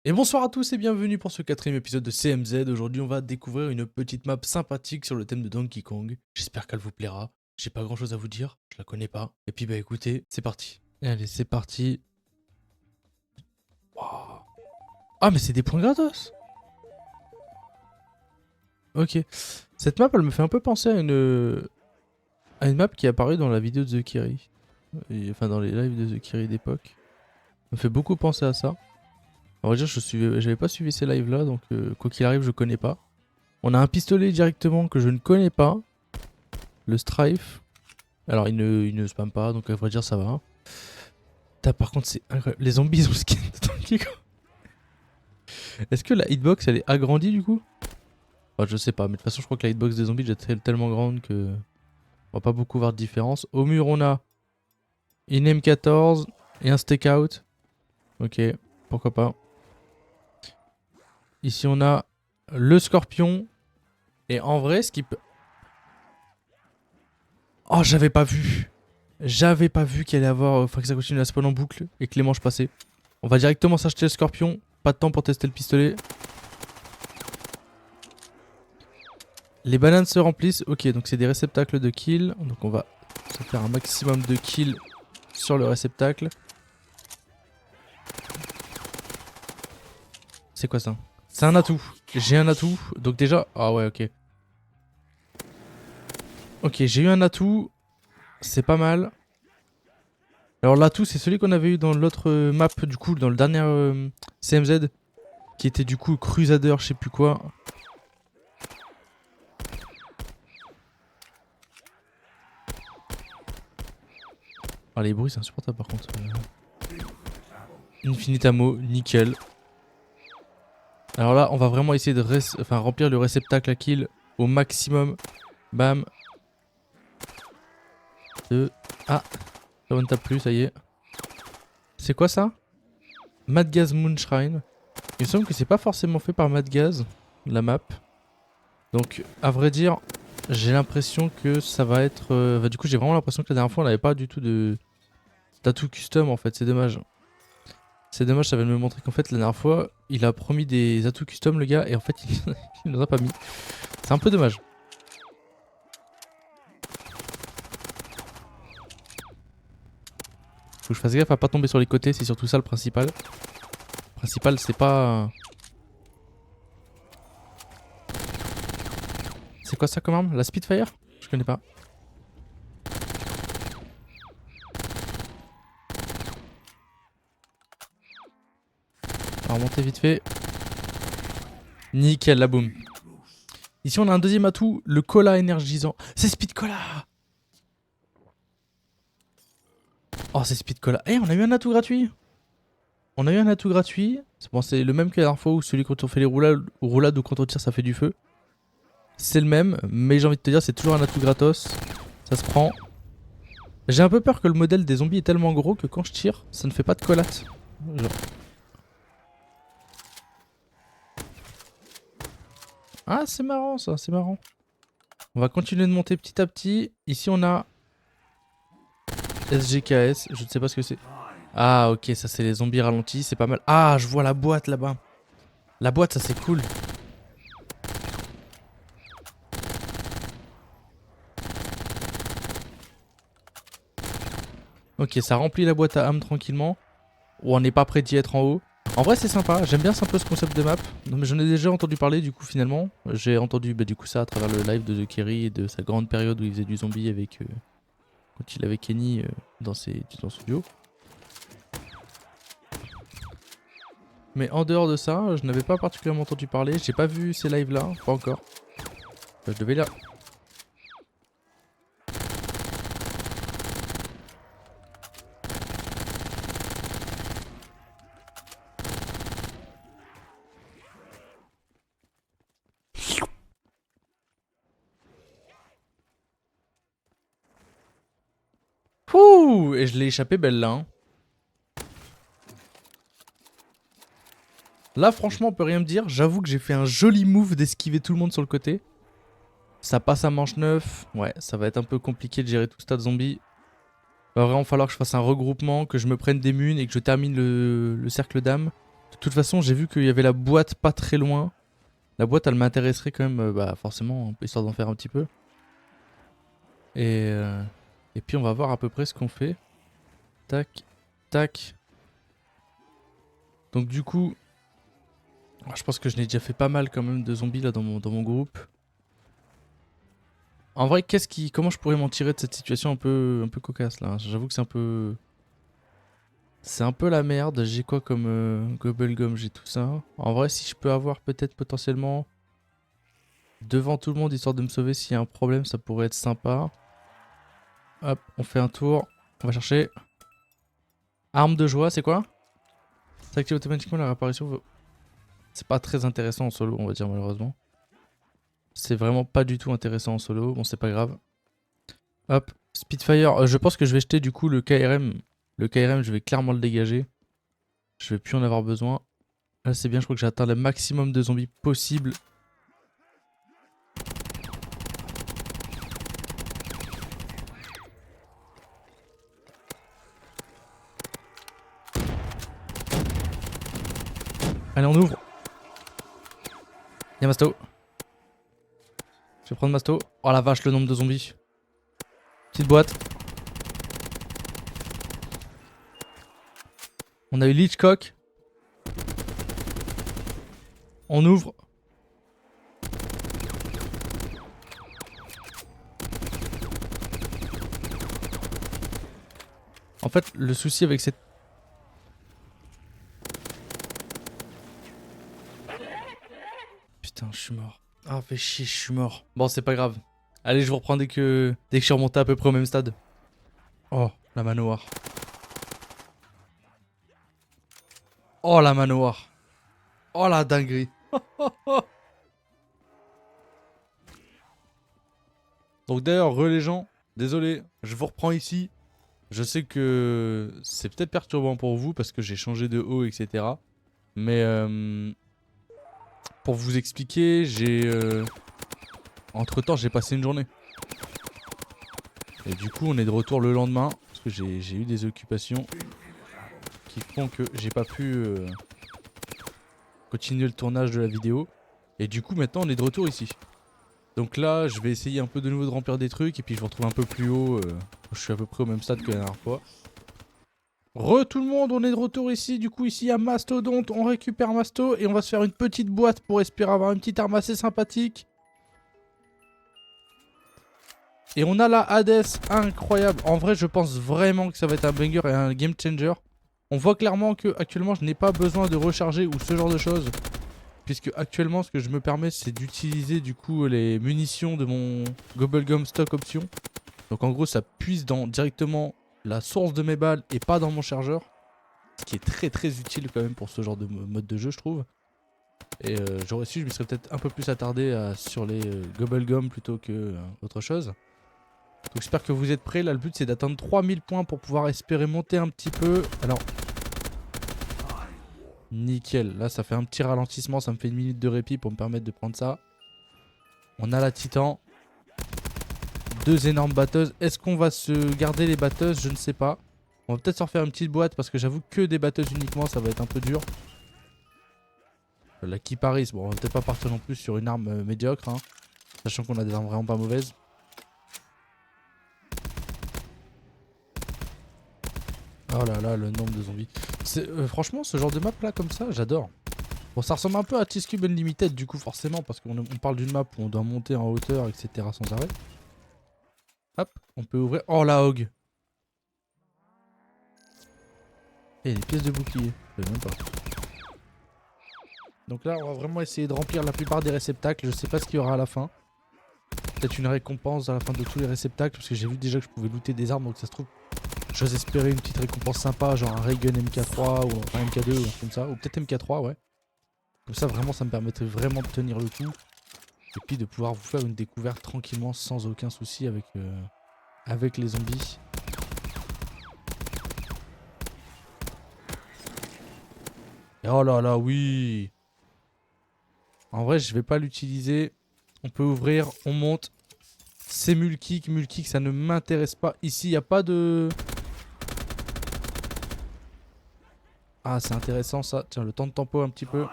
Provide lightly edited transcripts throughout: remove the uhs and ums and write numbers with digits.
Et bonsoir à tous et bienvenue pour ce quatrième épisode de CMZ. Aujourd'hui on va découvrir une petite map sympathique sur le thème de Donkey Kong. J'espère qu'elle vous plaira. J'ai pas grand chose à vous dire, je la connais pas. Et puis bah écoutez, c'est parti. Allez c'est parti. Wow. Ah mais c'est des points gratos. Ok. Cette map elle me fait un peu penser à une map qui est apparue dans la vidéo de The Kiri. Enfin dans les lives de The Kiri d'époque. Ça me fait beaucoup penser à ça. En vrai dire j'avais pas suivi ces lives là donc quoi qu'il arrive je connais pas. On a un pistolet directement que je ne connais pas. Le Strife. Alors il ne spamme pas, donc à vrai dire ça va. Putain, par contre c'est incroyable. Les zombies ont le skin de Donkey Kong. Est-ce que la hitbox elle est agrandie du coup? Enfin, je sais pas, mais de toute façon je crois que la hitbox des zombies est tellement grande que on va pas beaucoup voir de différence. Au mur on a une M14 et un stakeout. Ok, pourquoi pas. Ici on a le scorpion. Et en vrai ce qui peut... Oh j'avais pas vu. J'avais pas vu qu'il allait avoir... Enfin que ça continue à spawn en boucle et que les manches passaient. On va directement s'acheter le scorpion. Pas de temps pour tester le pistolet. Les bananes se remplissent. Ok, donc c'est des réceptacles de kill. Donc on va se faire un maximum de kills sur le réceptacle. C'est quoi ça? C'est un atout. J'ai un atout. Donc déjà... Ah ouais, ok. Ok, j'ai eu un atout. C'est pas mal. Alors l'atout, c'est celui qu'on avait eu dans l'autre map, du coup, dans le dernier CMZ. Qui était du coup Crusader, je sais plus quoi. Ah, les bruits, c'est insupportable par contre. Infinite ammo, nickel. Alors là, on va vraiment essayer de remplir le réceptacle à kill au maximum. Bam. 2. Ah, ça ne tape plus, ça y est. C'est quoi ça? Mad Gaz Moonshrine. Il me semble que c'est pas forcément fait par Mad Gaz, la map. Donc, à vrai dire, j'ai l'impression que ça va être... Bah, du coup, j'ai vraiment l'impression que la dernière fois, on n'avait pas du tout de d'atout custom en fait. C'est dommage. C'est dommage, ça vient de me montrer qu'en fait, la dernière fois, il a promis des atouts custom, le gars, et en fait, il nous a pas mis. C'est un peu dommage. Faut que je fasse gaffe à pas tomber sur les côtés, c'est surtout ça le principal. Le principal, c'est pas... C'est quoi ça comme arme? La Spitfire? Je connais pas. On va remonter vite fait. Nickel, la boum. Ici, on a un deuxième atout, le cola énergisant. C'est Speed Cola! Oh, c'est Speed Cola. Eh, on a eu un atout gratuit! On a eu un atout gratuit. Bon, c'est le même que la dernière fois où celui quand on fait les roulades ou quand on tire, ça fait du feu. C'est le même, mais j'ai envie de te dire, c'est toujours un atout gratos. Ça se prend. J'ai un peu peur que le modèle des zombies est tellement gros que quand je tire, ça ne fait pas de collate. Genre. Ah, c'est marrant ça, c'est marrant. On va continuer de monter petit à petit. Ici, on a SGKS, je ne sais pas ce que c'est. Ah, ok, ça c'est les zombies ralentis, c'est pas mal. Ah, je vois la boîte là-bas. La boîte, ça c'est cool. Ok, ça remplit la boîte à âme tranquillement. Ou on n'est pas prêt d'y être en haut. En vrai, c'est sympa. J'aime bien un peu ce concept de map. Non, mais j'en ai déjà entendu parler du coup finalement. J'ai entendu du coup ça à travers le live de The Kerry et de sa grande période où il faisait du zombie avec quand il avait Kenny dans son duo. Mais en dehors de ça, je n'avais pas particulièrement entendu parler. J'ai pas vu ces lives là, pas encore. Enfin, je devais là. Ouh, et je l'ai échappé belle là. Hein. Là, franchement, on peut rien me dire. J'avoue que j'ai fait un joli move d'esquiver tout le monde sur le côté. Ça passe à manche 9. Ouais, ça va être un peu compliqué de gérer tout ce tas de zombies. Il va vraiment falloir que je fasse un regroupement, que je me prenne des munes et que je termine le cercle d'âme. De toute façon, j'ai vu qu'il y avait la boîte pas très loin. La boîte, elle m'intéresserait quand même, bah forcément, histoire d'en faire un petit peu. Et, euh, et puis on va voir à peu près ce qu'on fait. Tac, tac. Donc du coup, je pense que je n'ai déjà fait pas mal quand même de zombies là dans mon groupe. En vrai, comment je pourrais m'en tirer de cette situation un peu cocasse là? J'avoue que c'est un peu la merde. J'ai quoi comme Gobblegum? J'ai tout ça. En vrai, si je peux avoir peut-être potentiellement devant tout le monde histoire de me sauver s'il y a un problème, ça pourrait être sympa. Hop, on fait un tour. On va chercher. Arme de joie, c'est quoi? Ça active automatiquement la réapparition. C'est pas très intéressant en solo, on va dire malheureusement. C'est vraiment pas du tout intéressant en solo. Bon, c'est pas grave. Hop, Spitfire. Je pense que je vais jeter du coup le KRM. Le KRM, je vais clairement le dégager. Je vais plus en avoir besoin. Là, c'est bien, je crois que j'ai atteint le maximum de zombies possible. Allez, on ouvre. Y'a Masto. Je vais prendre Masto. Oh la vache, le nombre de zombies. Petite boîte. On a eu Leechcock. On ouvre. En fait, le souci avec cette... Putain, je suis mort. Ah, fais chier, je suis mort. Bon, c'est pas grave. Allez, je vous reprends dès que je suis remonté à peu près au même stade. Oh, la manoir. Oh, la manoir. Oh, la dinguerie. Donc d'ailleurs, les gens, désolé, je vous reprends ici. Je sais que c'est peut-être perturbant pour vous parce que j'ai changé de haut, etc. Mais pour vous expliquer, entre-temps, j'ai passé une journée. Et du coup, on est de retour le lendemain parce que j'ai eu des occupations qui font que j'ai pas pu continuer le tournage de la vidéo. Et du coup, maintenant, on est de retour ici. Donc là, je vais essayer un peu de nouveau de remplir des trucs et puis je vous retrouve un peu plus haut. Je suis à peu près au même stade que la dernière fois. Tout le monde, on est de retour ici. Du coup, ici, il y a Mastodonte. On récupère Masto et on va se faire une petite boîte pour espérer avoir une petite arme assez sympathique. Et on a la Hades, incroyable. En vrai, je pense vraiment que ça va être un banger et un game changer. On voit clairement que actuellement, je n'ai pas besoin de recharger ou ce genre de choses. Puisque actuellement, ce que je me permets, c'est d'utiliser du coup les munitions de mon Gobblegum stock option. Donc en gros, ça puise dans directement la source de mes balles et pas dans mon chargeur. Ce qui est très très utile quand même pour ce genre de mode de jeu, je trouve. Et j'aurais su, je me serais peut-être un peu plus attardé sur les Gobblegum plutôt que autre chose. Donc j'espère que vous êtes prêts. Là, le but c'est d'atteindre 3000 points pour pouvoir espérer monter un petit peu. Alors, nickel. Là, ça fait un petit ralentissement. Ça me fait une minute de répit pour me permettre de prendre ça. On a la Titan. Deux énormes batteuses. Est-ce qu'on va se garder les batteuses? Je ne sais pas. On va peut-être s'en faire une petite boîte parce que j'avoue que des batteuses uniquement, ça va être un peu dur. La Kiparis, bon, on va peut-être pas partir non plus sur une arme médiocre, hein, sachant qu'on a des armes vraiment pas mauvaises. Oh là là, le nombre de zombies. Franchement, ce genre de map là, comme ça, j'adore. Bon, ça ressemble un peu à T-Cube Unlimited, du coup, forcément, parce qu'on parle d'une map où on doit monter en hauteur, etc. sans arrêt. Hop, on peut ouvrir. Oh la hog. Et des pièces de bouclier. Je sais même pas. Donc là, on va vraiment essayer de remplir la plupart des réceptacles. Je sais pas ce qu'il y aura à la fin. Peut-être une récompense à la fin de tous les réceptacles, parce que j'ai vu déjà que je pouvais looter des armes, donc ça se trouve, j'ose espérer une petite récompense sympa, genre un Raygun MK3 ou un MK2 ou un truc comme ça, ou peut-être MK3, ouais. Comme ça, vraiment, ça me permettrait vraiment de tenir le coup. Et puis de pouvoir vous faire une découverte tranquillement, sans aucun souci avec les zombies. Et oh là là, oui. En vrai, je vais pas l'utiliser. On peut ouvrir, on monte. C'est mulkick, ça ne m'intéresse pas. Ici, il n'y a pas de... Ah, c'est intéressant ça. Tiens, le temps de tempo un petit peu.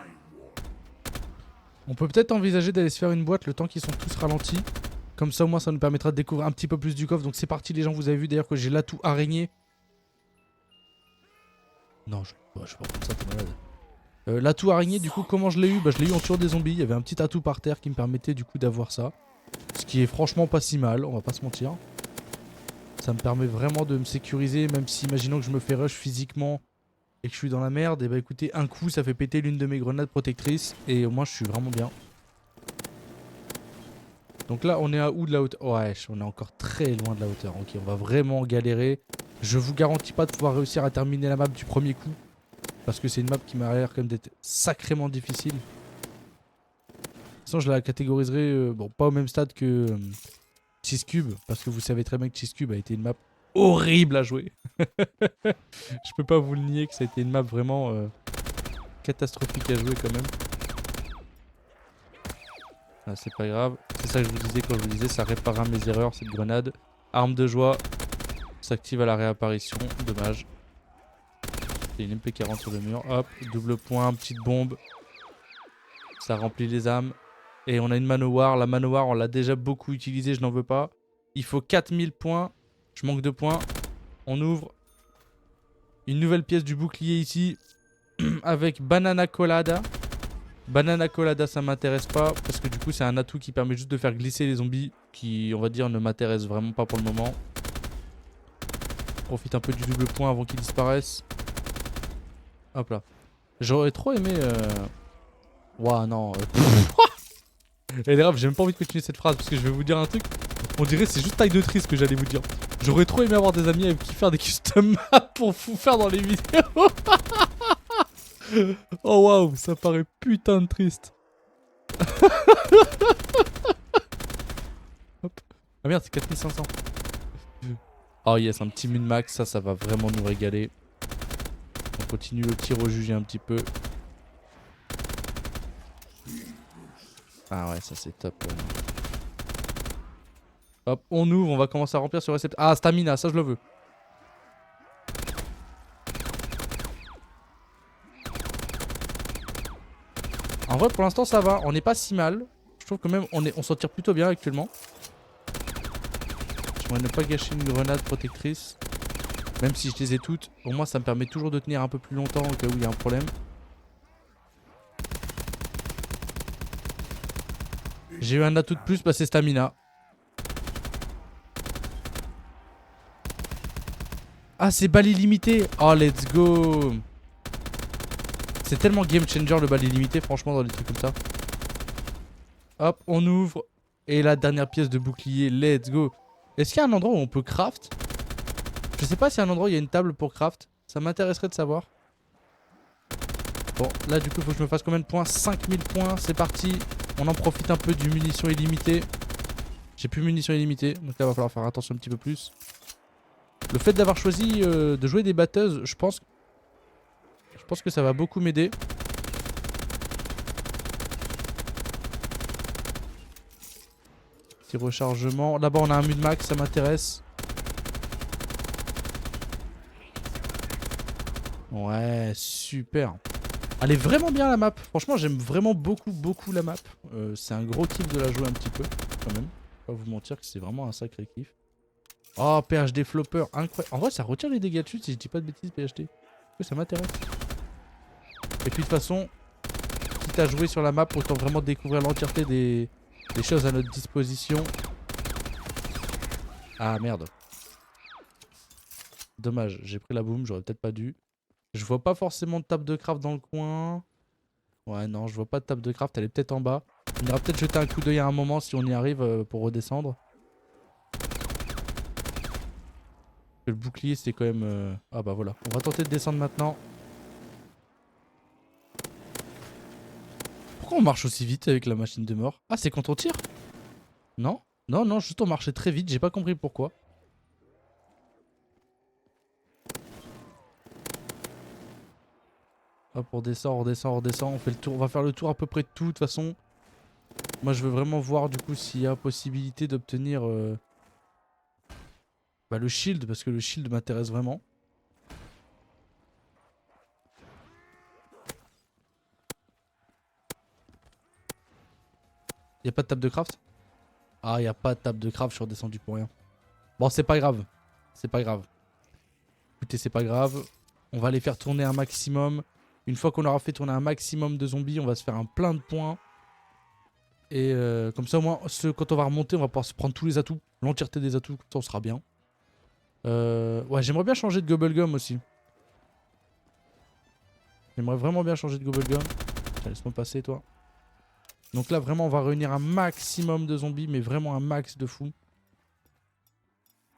On peut peut-être envisager d'aller se faire une boîte le temps qu'ils sont tous ralentis. Comme ça, au moins, ça nous permettra de découvrir un petit peu plus du coffre. Donc c'est parti les gens, vous avez vu d'ailleurs que j'ai l'atout araignée. Non, je vais pas prendre ça, t'es malade. L'atout araignée, du coup, comment je l'ai eu? Bah, je l'ai eu en tuant des zombies. Il y avait un petit atout par terre qui me permettait du coup d'avoir ça. Ce qui est franchement pas si mal, on va pas se mentir. Ça me permet vraiment de me sécuriser, même si, imaginons que je me fais rush physiquement et que je suis dans la merde. Et bah écoutez, un coup, ça fait péter l'une de mes grenades protectrices. Et au moins, je suis vraiment bien. Donc là, on est à où de la hauteur? Ouais, on est encore très loin de la hauteur. Ok, on va vraiment galérer. Je vous garantis pas de pouvoir réussir à terminer la map du premier coup. Parce que c'est une map qui m'a l'air quand même d'être sacrément difficile. De toute façon, je la catégoriserai, bon, pas au même stade que Cheese Cube. Parce que vous savez très bien que Cheese Cube a été une map horrible à jouer. Je peux pas vous le nier que ça a été une map vraiment catastrophique à jouer quand même. Ah, c'est pas grave. C'est ça que je vous disais quand je vous disais, ça réparera mes erreurs, cette grenade. Arme de joie. S'active à la réapparition. Dommage. C'est une MP40 sur le mur. Hop, double point, petite bombe. Ça remplit les âmes. Et on a une Manowar. La Manowar, on l'a déjà beaucoup utilisée, je n'en veux pas. Il faut 4000 points. Je manque de points. On ouvre. Une nouvelle pièce du bouclier ici. Avec Banana Colada. Banana Colada, ça m'intéresse pas. Parce que du coup, c'est un atout qui permet juste de faire glisser les zombies. Qui, on va dire, ne m'intéresse vraiment pas pour le moment. Profite un peu du double point avant qu'il disparaisse. Hop là. J'aurais trop aimé... Ouah, non. Et grave, j'ai même pas envie de continuer cette phrase parce que je vais vous dire un truc. On dirait c'est juste taille de triste ce que j'allais vous dire. J'aurais trop aimé avoir des amis avec qui faire des custom maps pour vous faire dans les vidéos. Oh waouh, ça paraît putain de triste. Hop. Ah merde, c'est 4500. Oh yes, un petit min max, ça va vraiment nous régaler. On continue le tir au jugé un petit peu. Ah ouais, ça c'est top. Hop, on ouvre, on va commencer à remplir sur récepteur. Ah, stamina, ça je le veux. En vrai, pour l'instant, ça va. On n'est pas si mal. Je trouve que même on s'en tire plutôt bien actuellement. J'aimerais ne pas gâcher une grenade protectrice. Même si je les ai toutes. Au moins, ça me permet toujours de tenir un peu plus longtemps au cas où il y a un problème. J'ai eu un atout de plus, bah c'est stamina. Ah, c'est balle illimitée. Oh, let's go. C'est tellement game changer le balle illimité, franchement, dans des trucs comme ça. Hop, on ouvre. Et la dernière pièce de bouclier, let's go. Est-ce qu'il y a un endroit où on peut craft? Je sais pas s'il y a un endroit où il y a une table pour craft. Ça m'intéresserait de savoir. Bon, là du coup, il faut que je me fasse combien de points? 5000 points, c'est parti. On en profite un peu du munition illimité. J'ai plus munitions illimitées, donc là, il va falloir faire attention un petit peu plus. Le fait d'avoir choisi de jouer des batteuses, je pense que ça va beaucoup m'aider. Petit rechargement. Là-bas, on a un mid max, ça m'intéresse. Ouais, super. Elle est vraiment bien la map. Franchement, j'aime vraiment beaucoup la map. C'est un gros kiff de la jouer un petit peu, quand même. Pas vous mentir que c'est vraiment un sacré kiff. Oh, PhD flopper, incroyable. En vrai, ça retire les dégâts de chute si je dis pas de bêtises, PhD. Que ça m'intéresse. Et puis de toute façon, quitte à jouer sur la map, autant vraiment découvrir l'entièreté des choses à notre disposition. Ah merde. Dommage, j'ai pris la boom, j'aurais peut-être pas dû. Je vois pas forcément de table de craft dans le coin. Ouais, non, je vois pas de table de craft, elle est peut-être en bas. On ira peut-être jeter un coup d'œil à un moment si on y arrive pour redescendre. Le bouclier, c'est quand même... Ah bah voilà, on va tenter de descendre maintenant. Pourquoi on marche aussi vite avec la machine de mort? Ah, c'est quand on tire? Non? Non, non, juste on marchait très vite, j'ai pas compris pourquoi. Hop, on descend, on redescend, on redescend, on fait le tour, on va faire le tour à peu près de tout de toute façon. Moi je veux vraiment voir du coup s'il y a possibilité d'obtenir bah, le shield, parce que le shield m'intéresse vraiment. Y a pas de table de craft? Ah, y a pas de table de craft, je suis redescendu pour rien. Bon, c'est pas grave. C'est pas grave. Écoutez, c'est pas grave. On va les faire tourner un maximum. Une fois qu'on aura fait tourner un maximum de zombies, on va se faire un plein de points. Et comme ça, au moins, quand on va remonter, on va pouvoir se prendre tous les atouts. L'entièreté des atouts, comme ça, on sera bien. Ouais, j'aimerais bien changer de Gobblegum aussi. J'aimerais vraiment bien changer de Gobblegum. Tiens, laisse-moi passer, toi. Donc là, vraiment, on va réunir un maximum de zombies, mais vraiment un max de fou.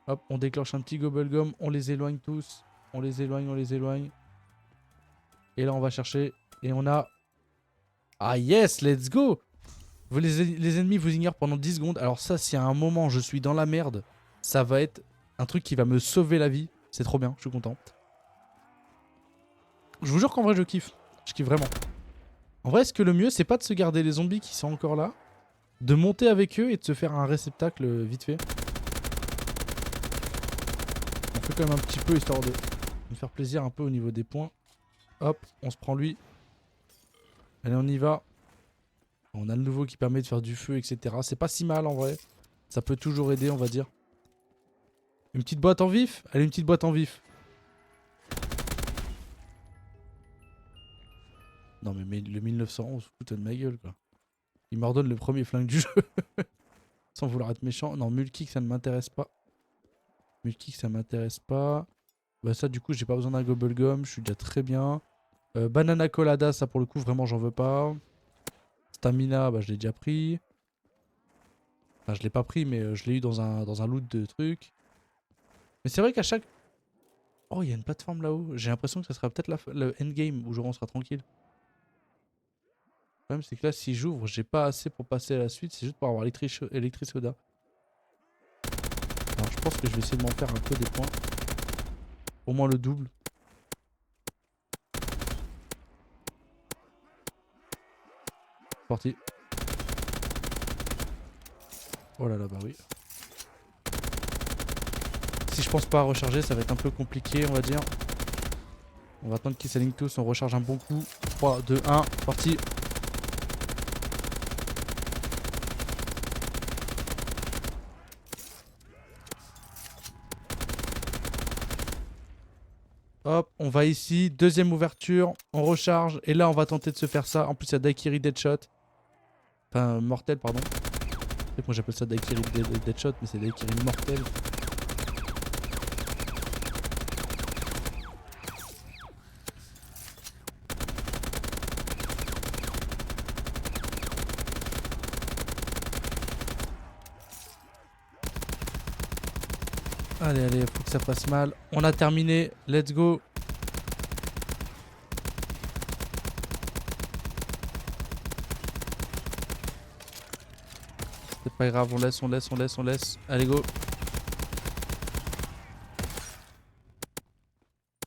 Hop, on déclenche un petit Gobblegum, on les éloigne tous. On les éloigne, on les éloigne. Et là, on va chercher. Et on a... Ah yes, let's go! Les ennemis vous ignorent pendant 10 secondes. Alors ça, si à un moment je suis dans la merde, ça va être un truc qui va me sauver la vie. C'est trop bien, je suis content. Je vous jure qu'en vrai, je kiffe. Je kiffe vraiment. En vrai, est-ce que le mieux, c'est pas de se garder les zombies qui sont encore là, de monter avec eux et de se faire un réceptacle vite fait? On fait quand même un petit peu, histoire de me faire plaisir un peu au niveau des points. Hop, on se prend lui. Allez, on y va. On a le nouveau qui permet de faire du feu, etc. C'est pas si mal en vrai. Ça peut toujours aider, on va dire. Une petite boîte en vif? Allez, une petite boîte en vif. Non mais le 1911, fout de ma gueule quoi. Il m'ordonne le premier flingue du jeu. Sans vouloir être méchant. Non, mulkick ça ne m'intéresse pas. Mulkick ça m'intéresse pas. Bah ça du coup j'ai pas besoin d'un Gobblegum, je suis déjà très bien. Banana Colada, ça pour le coup vraiment j'en veux pas. Stamina, bah je l'ai déjà pris. Enfin je l'ai pas pris mais je l'ai eu dans un loot de trucs. Mais c'est vrai qu'à chaque... Oh il y a une plateforme là-haut. J'ai l'impression que ça sera peut-être le endgame où genre on sera tranquille. Le problème c'est que là si j'ouvre j'ai pas assez pour passer à la suite. C'est juste pour avoir Electrisoda. Alors je pense que je vais essayer de m'en faire un peu des points. Au moins le double. Parti. Oh là là, bah oui. Si je pense pas à recharger, ça va être un peu compliqué, on va dire. On va attendre qu'ils s'alignent tous, on recharge un bon coup. 3, 2, 1, parti. Hop, on va ici, deuxième ouverture, on recharge. Et là, on va tenter de se faire ça. En plus, il y a Daiquiri Deadshot. Enfin, Mortel, pardon. Moi, j'appelle ça Daiquiri Deadshot, mais c'est Daiquiri Mortel. Allez, allez, faut que ça fasse mal. On a terminé, let's go. C'est pas grave, on laisse, on laisse, on laisse, on laisse. Allez, go.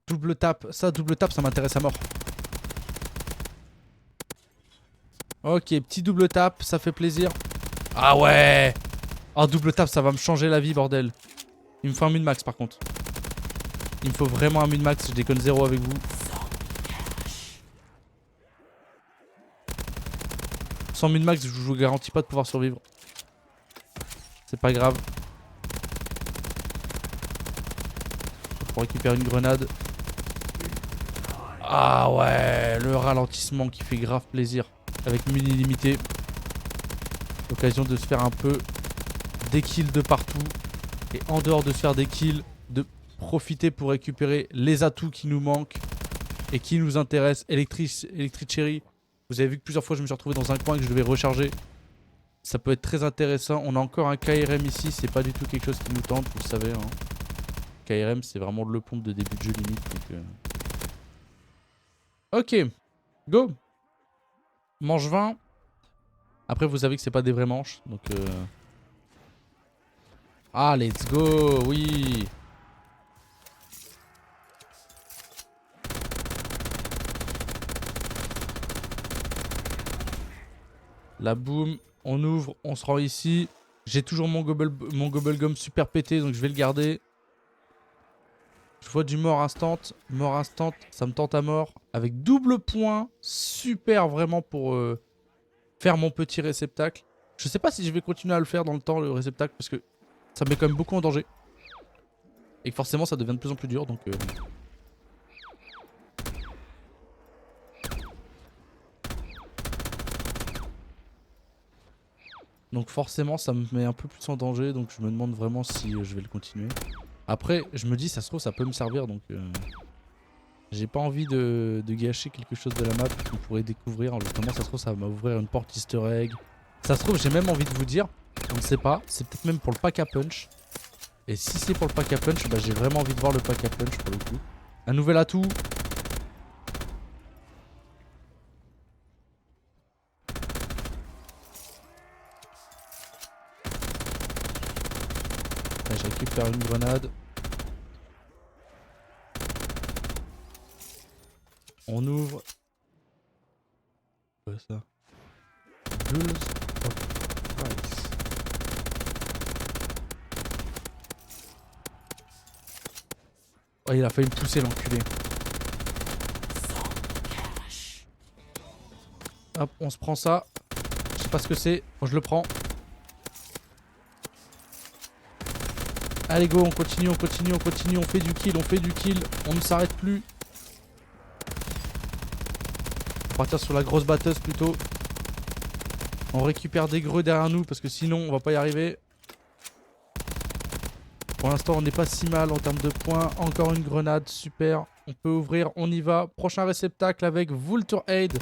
Double tap, double tap, ça m'intéresse à mort. Ok, petit double tap, ça fait plaisir. Ah ouais! Oh, double tap, ça va me changer la vie, bordel. Il me faut un min max par contre. Il me faut vraiment un min max, je déconne zéro avec vous. Sans min max, je vous garantis pas de pouvoir survivre. C'est pas grave. Pour récupérer une grenade. Ah ouais, le ralentissement qui fait grave plaisir. Avec muni illimité. L'occasion de se faire un peu des kills de partout. Et en dehors de se faire des kills, de profiter pour récupérer les atouts qui nous manquent et qui nous intéressent. Cherry. Vous avez vu que plusieurs fois je me suis retrouvé dans un coin et que je devais recharger. Ça peut être très intéressant. On a encore un KRM ici, c'est pas du tout quelque chose qui nous tente, vous le savez. Hein. KRM c'est vraiment le pompe de début de jeu limite. Donc, Ok, go. Manche 20. Après vous savez que c'est pas des vraies manches. Donc Ah let's go, oui. La boum, on ouvre, on se rend ici. J'ai toujours mon Gobblegum super pété, donc je vais le garder. Je vois du mort instant, ça me tente à mort. Avec double point, super vraiment pour faire mon petit réceptacle. Je sais pas si je vais continuer à le faire dans le temps, le réceptacle, parce que ça me met quand même beaucoup en danger. Et que forcément ça devient de plus en plus dur, donc... Donc forcément ça me met un peu plus en danger, donc je me demande vraiment si je vais le continuer. Après, je me dis, ça se trouve, ça peut me servir, donc... J'ai pas envie de gâcher quelque chose de la map qu'on pourrait découvrir. Justement, ça se trouve, ça va m'ouvrir une porte easter egg. Ça se trouve, j'ai même envie de vous dire, on ne sait pas, c'est peut-être même pour le pack à punch. Et si c'est pour le pack à punch, bah, j'ai vraiment envie de voir le pack à punch pour le coup. Un nouvel atout. Allez, je récupère une grenade. On ouvre. Quoi ça? Bulls of Price. Oh, il a failli me pousser l'enculé. Hop, on se prend ça. Je sais pas ce que c'est. Bon, je le prends. Allez go, on continue, on continue, on continue. On fait du kill, on fait du kill. On ne s'arrête plus. On va partir sur la grosse batteuse plutôt. On récupère des greux derrière nous parce que sinon on va pas y arriver. Pour l'instant on n'est pas si mal en termes de points. Encore une grenade, super. On peut ouvrir, on y va. Prochain réceptacle avec Vulture Aid.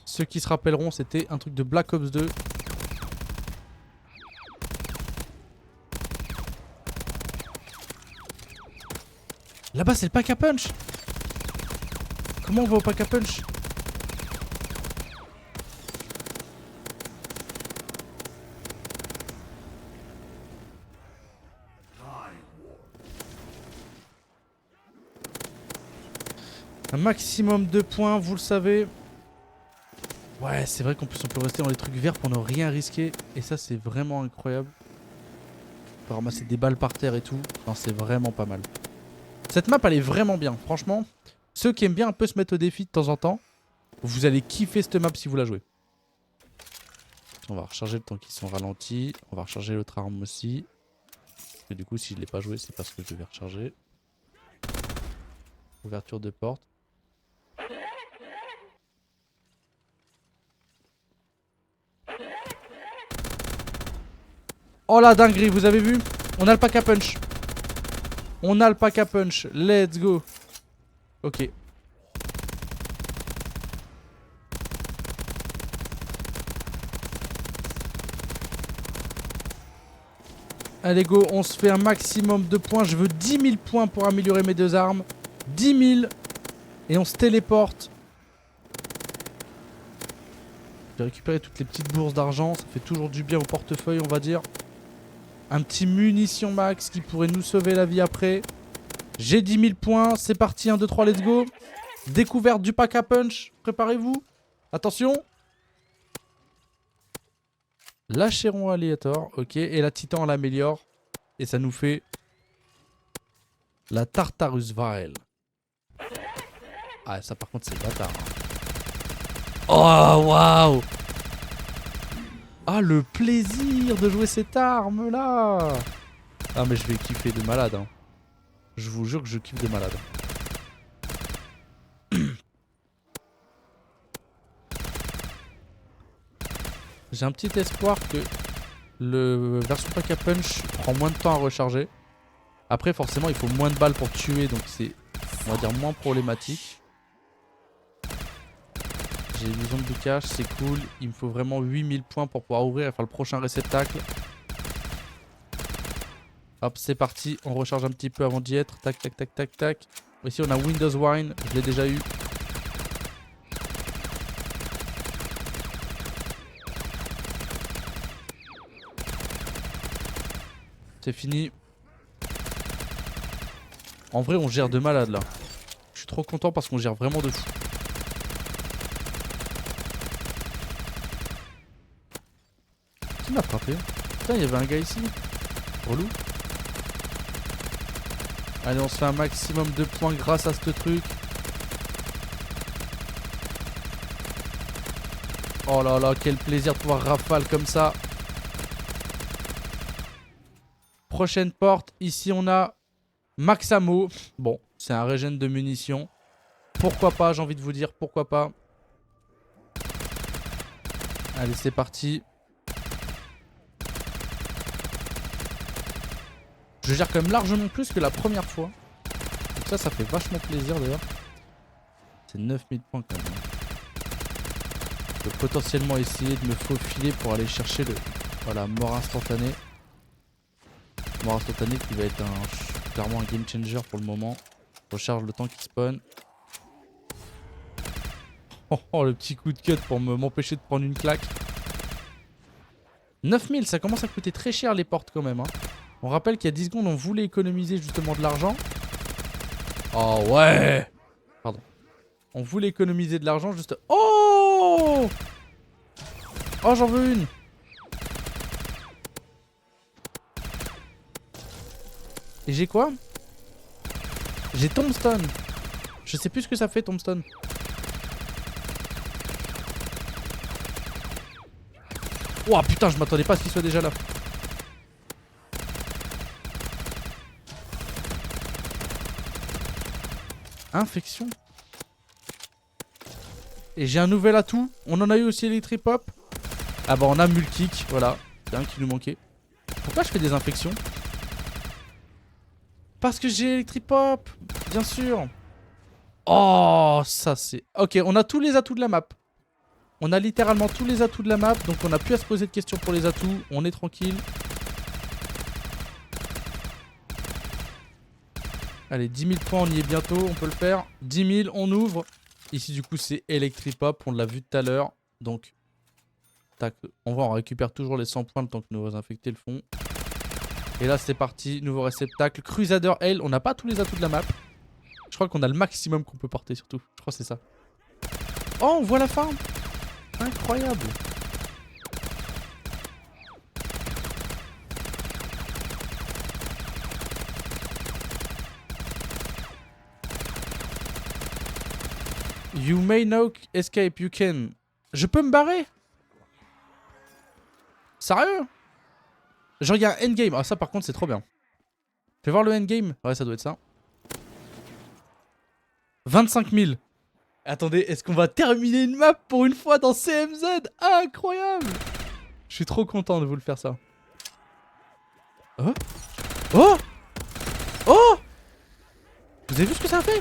Ceux qui se rappelleront, c'était un truc de Black Ops 2. Là-bas c'est le pack à punch. Comment on va au pack à punch? Un maximum de points, vous le savez. Ouais, c'est vrai qu'en plus on peut rester dans les trucs verts pour ne rien risquer. Et ça c'est vraiment incroyable. On peut ramasser des balles par terre et tout. Non, c'est vraiment pas mal. Cette map elle est vraiment bien, franchement. Ceux qui aiment bien un peu se mettre au défi de temps en temps, vous allez kiffer cette map si vous la jouez. On va recharger le temps qu'ils sont ralentis. On va recharger l'autre arme aussi. Et du coup si je l'ai pas joué c'est parce que je devais recharger. Ouverture de porte. Oh la dinguerie, vous avez vu? On a le pack à punch. On a le pack à punch. Let's go. Ok. Allez go, on se fait un maximum de points. Je veux 10 000 points pour améliorer mes deux armes. 10 000. Et on se téléporte. J'ai récupéré toutes les petites bourses d'argent. Ça fait toujours du bien au portefeuille, on va dire. Un petit munition max qui pourrait nous sauver la vie après. J'ai 10 000 points. C'est parti, 1, 2, 3, let's go. Découverte du pack à punch. Préparez-vous. Attention. Lâcheron aléatoire. Ok. Et la titan, on l'améliore. Et ça nous fait la Tartarus Vile. Ah, ça par contre, c'est bâtard. Hein. Oh, waouh. Ah, le plaisir de jouer cette arme là. Ah, mais je vais kiffer de malade. Hein. Je vous jure que je kiffe de malade. J'ai un petit espoir que le version pack à punch prend moins de temps à recharger. Après, forcément, il faut moins de balles pour tuer, donc c'est, on va dire, moins problématique. J'ai une zone de cache, c'est cool. Il me faut vraiment 8000 points pour pouvoir ouvrir et faire le prochain réceptacle. Hop, c'est parti. On recharge un petit peu avant d'y être. Tac, tac, tac, tac, tac. Ici, on a Windows Wine. Je l'ai déjà eu. C'est fini. En vrai, on gère de malade là. Je suis trop content parce qu'on gère vraiment de fou. Qui m'a frappé? Putain, il y avait un gars ici. Relou. Allez, on se fait un maximum de points grâce à ce truc. Oh là là, quel plaisir de pouvoir rafale comme ça. Prochaine porte. Ici, on a Max Ammo. Bon, c'est un régène de munitions. Pourquoi pas, j'ai envie de vous dire, pourquoi pas. Allez, c'est parti. Je gère quand même largement plus que la première fois. Donc ça fait vachement plaisir d'ailleurs. C'est 9000 points quand même. Je peux potentiellement essayer de me faufiler pour aller chercher le... Voilà, mort instantané. Mort instantané qui va être clairement un game changer pour le moment. Je recharge le temps qui spawn. Oh, le petit coup de cut pour m'empêcher de prendre une claque. 9000, ça commence à coûter très cher les portes quand même. Hein. On rappelle qu'il y a 10 secondes, on voulait économiser justement de l'argent. Oh ouais. Pardon. On voulait économiser de l'argent juste... Oh. Oh, j'en veux une. Et j'ai quoi? J'ai Tombstone. Je sais plus ce que ça fait Tombstone. Oh putain, je m'attendais pas à ce qu'il soit déjà là. Infection. Et j'ai un nouvel atout. On en a eu aussi Electripop. Ah bah on a Multikick, voilà. C'est un qui nous manquait. Pourquoi je fais des infections? Parce que j'ai Electripop, bien sûr. Oh, ça c'est... Ok, on a tous les atouts de la map. On a littéralement tous les atouts de la map. Donc on n'a plus à se poser de questions pour les atouts. On est tranquille. Allez, 10 000 points, on y est bientôt. On peut le faire. 10 000, on ouvre. Ici du coup c'est Electripop. On l'a vu tout à l'heure. Donc, tac. On récupère toujours les 100 points le temps que nos infectés le font. Et là c'est parti. Nouveau réceptacle. Crusader Hail. On n'a pas tous les atouts de la map. Je crois qu'on a le maximum qu'on peut porter surtout. Je crois que c'est ça. Oh, on voit la fin. Incroyable. You may now escape, you can. Je peux me barrer? Sérieux? Genre il y a un endgame. Ah ça par contre c'est trop bien. Fais voir le endgame. Ouais ça doit être ça. 25 000. Attendez, est-ce qu'on va terminer une map pour une fois dans CMZ? Incroyable. Je suis trop content de vous le faire ça. Oh. Oh. Oh. Vous avez vu ce que ça a fait?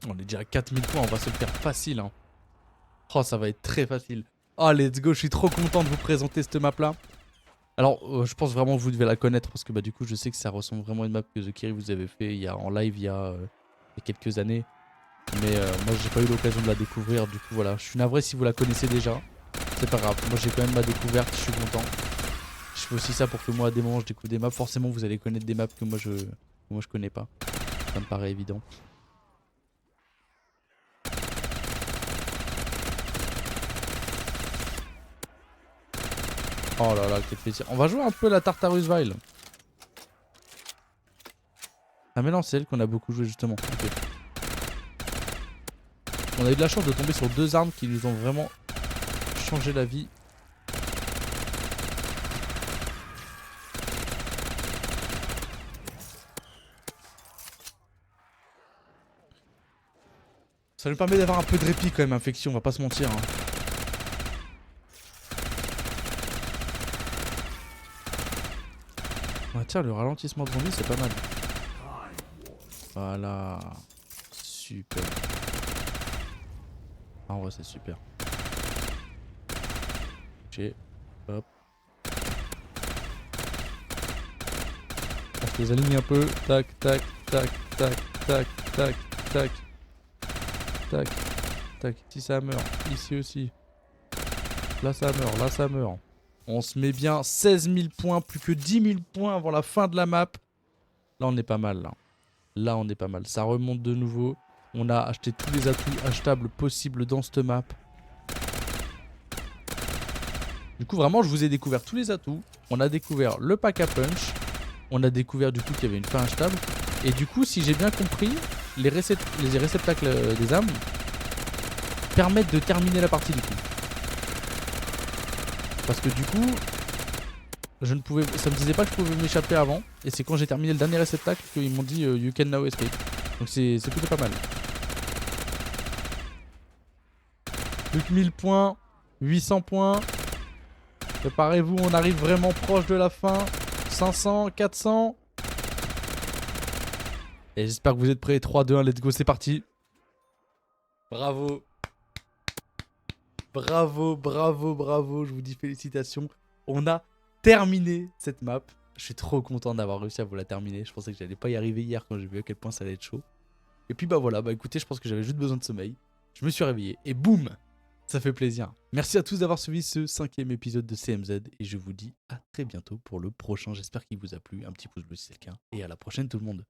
On est déjà à 4000 points, on va se le faire facile. Hein. Oh, ça va être très facile. Oh, let's go, je suis trop content de vous présenter cette map là. Alors, je pense vraiment que vous devez la connaître parce que bah, du coup, je sais que ça ressemble vraiment à une map que The Kiri vous avez fait en live il y a quelques années. Mais moi, j'ai pas eu l'occasion de la découvrir. Du coup, voilà, je suis navré si vous la connaissez déjà. C'est pas grave, moi j'ai quand même ma découverte, je suis content. Je fais aussi ça pour que moi, à des moments, je découvre des maps. Forcément, vous allez connaître des maps que moi, je connais pas. Ça me paraît évident. Oh là là, quel plaisir. On va jouer un peu la Tartarus Vile. Ah mais non, c'est elle qu'on a beaucoup joué justement. Okay. On a eu de la chance de tomber sur deux armes qui nous ont vraiment changé la vie. Ça nous permet d'avoir un peu de répit quand même, Infection, on va pas se mentir. Hein. Ah tiens, le ralentissement de zombie c'est pas mal. Voilà. Super. Ah, en vrai c'est super. J'ai... Hop. On se les aligne un peu. Tac, tac, tac, tac, tac, tac, tac. Tac, tac. Ici ça meurt. Ici aussi. Là ça meurt, là ça meurt. On se met bien 16 000 points, plus que 10 000 points avant la fin de la map. Là on est pas mal là. Là on est pas mal. Ça remonte de nouveau. On a acheté tous les atouts achetables possibles dans cette map. Du coup vraiment je vous ai découvert tous les atouts. On a découvert le pack à punch. On a découvert du coup qu'il y avait une fin achetable. Et du coup si j'ai bien compris, les réceptacles des âmes permettent de terminer la partie du coup. Parce que du coup, ça me disait pas que je pouvais m'échapper avant. Et c'est quand j'ai terminé le dernier réceptacle qu'ils m'ont dit You can now escape. Donc c'est plutôt pas mal. Plus que 1000 points, 800 points. Préparez-vous, on arrive vraiment proche de la fin. 500, 400. Et j'espère que vous êtes prêts. 3, 2, 1, let's go, c'est parti. Bravo. Bravo, bravo, bravo. Je vous dis félicitations. On a terminé cette map. Je suis trop content d'avoir réussi à vous la terminer. Je pensais que j'allais pas y arriver hier quand j'ai vu à quel point ça allait être chaud. Et puis bah voilà, bah écoutez, je pense que j'avais juste besoin de sommeil. Je me suis réveillé et boum, ça fait plaisir. Merci à tous d'avoir suivi ce 5e épisode de CMZ et je vous dis à très bientôt pour le prochain. J'espère qu'il vous a plu. Un petit pouce bleu si c'est le cas. Et à la prochaine tout le monde.